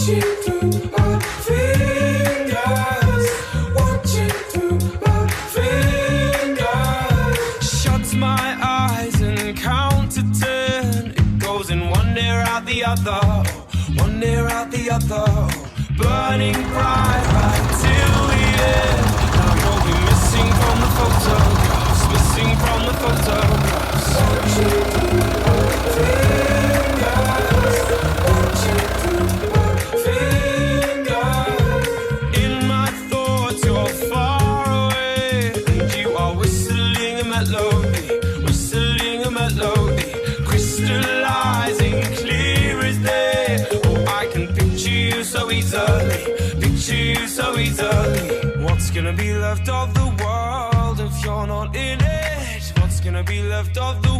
Watching through my fingers, watching through my fingers. Shut my eyes and count to 10. It goes in one ear out the other, one ear out the other. Burning bright right till the end. Now you'll be missing from the photographs, missing from the photographs. Watching through my fingers, watching through my fingers. In my thoughts you're far away, and you are whistling a melody, whistling a melody, crystallizing clear as day. Oh, I can picture you so easily, picture you so easily. What's gonna be left of the world if you're not in it? What's gonna be left of the